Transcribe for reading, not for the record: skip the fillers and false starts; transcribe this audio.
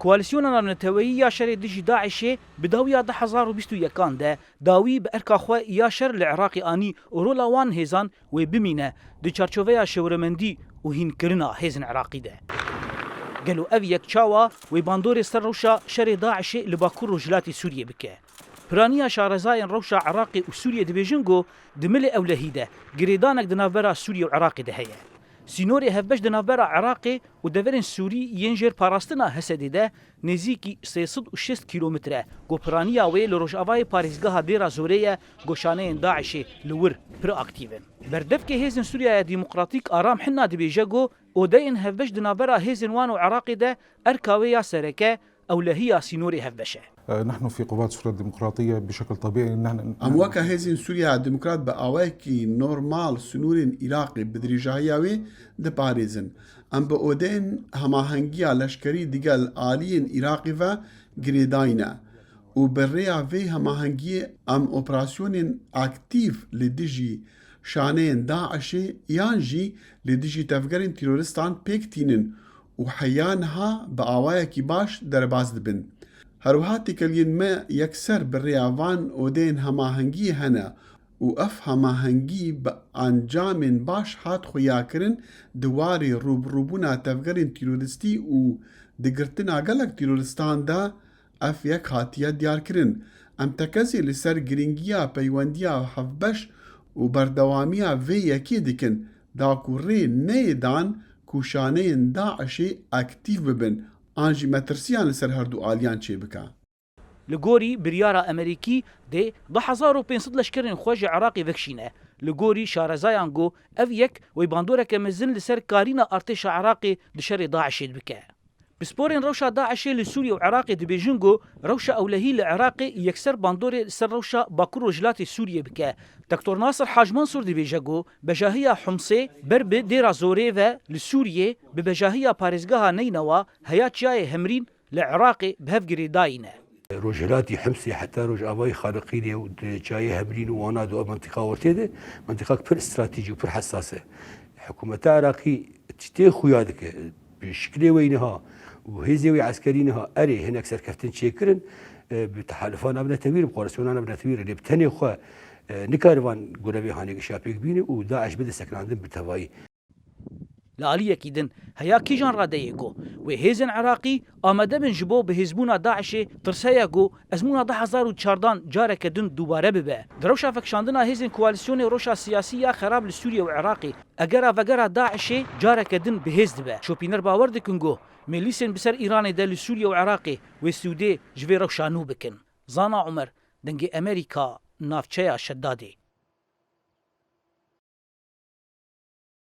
کوالسیۆنە ناونەتەوەیی یا شەرێ دژی داعشێ بداویە 2021 de dawî bi erka xwe ya şer li Iraqê anî û rola wan hêzan wê bimîne di çarçoveya şewremendî û hînkirina hêzên Iraqî de. Gelo ev yek çawa wê bandorê ser rewşa şerê Daişê li Bakur Rojhilatê Sûriyê bike. Piraniya şarezayên rewşa Iraqê û Sûriyê dibêjin got di milê ewlehî de girêdanek di navbera Sûriye û Iraqê de heye. Sînorê hevbeş di navbera Iraqê û deverên Sûrî yên jêr parastina Hesedê de nêzîkî 306 kîlometre got piraniya wê li rojavayê parêzgeha Dêra Zorê ye got şaneyên Daişê li wir pir akîv in. Berdevkê hêzên Sûriyaya Dîmokratîk Aram Hinna dibêje got odeyên hevbeş di navbera hêzên wan û Iraqê de erka wê ya sereke ewlehiya sînorê hevbeş e. نحن في قوات سوريا الديمقراطية بشكل طبيعي نحن أمواكا هزين سوريا الديمقراط بأواكي نورمال سنورين إراقي بدريجاهياوي دباريزن أم بأودين هما هنگيا لشكري ديگل آليين إراقي و گريداينا وبريا في هما هنگي أم أوبراسيونين أكتيف لديجي شانين داعشي يانجي لديجي تفجرين تيرورستان بيكتينن وحيانها بأواكي باش درباز دبن هروها تكلين ما يكسر بالرياضان ودين هماهنگي هنا وأف هماهنگي بأنجام باش هات خياكرن دواري روبروبونا تفجرين تيرورستي و دقرتنا قلق تيرورستان دا أف يك هاتيا ديار كرن أم تكزي لسر جرينجيا بيوانديا وحفبش وبردواميا في يكي ديكن داكو ري نيدان کوشانەیەن داعشێ ئاکتیڤ ببن ئانژی مەترسیان لەسەر هەردوو ئالیان چێ بکە. Li gorî biryara Amerîkî dê 1500 leşkerên xwe ji Iraqê vekişîne. Li gorî şarezayan got ev yek wê bandoreke mezin li ser karîna artêşa Iraqê di şerê Daişê dibike. Bi sporên rewşa Daişê li Sûriye û Iraqê dibêjin got rewşa ewlehî li Iraqê yekser bandorê li ser rewşa Bakur Rojhilatê Sûriyê bike. Doktor Nasir Haj Mansur dibêje got bejahiya Humsê ber bi Dêra Zorê ve li Sûriyê bi bejahiya parêzgeha Neynawa heya çiyayê Hemrîn li Iraqê bi hev girêdayî ne. رجلاتي حمصي حتى رج أباي خارقيني وجاي هبرين وانا دو منطقة ورتيده منطقة بر استراتيجي وبر حساسة حكومة العراقي تشتي خويادك بشكل وينها وهزيوي عسكرينها أري هناك سركفتين شيكرن بتحالفان أبناء تبير بقرصون أبناء تبير اللي بتني خوا نكاروان قربي هانيك شابيك بيني وداعش بده سكن عندهم بالتواي لعليكي دن هيا كيجان راديكو وهيزن عراقي آمده بن جبو بهزبونا داعشي ترسايا جو ازمونا 2014 جارك دن دوباره ببه دروشا فكشاندنا هيزن كواليسيون روشا سياسية خراب لسوريا وعراقي اگرا وگرا داعشي جارك دن بهز دبه شوبينر باور دكنجو ميليسن بسر ايران ده لسوريا وعراقي وسودي جوي روشانو بكن زانا عمر دنگي امريكا نافچيا شدادي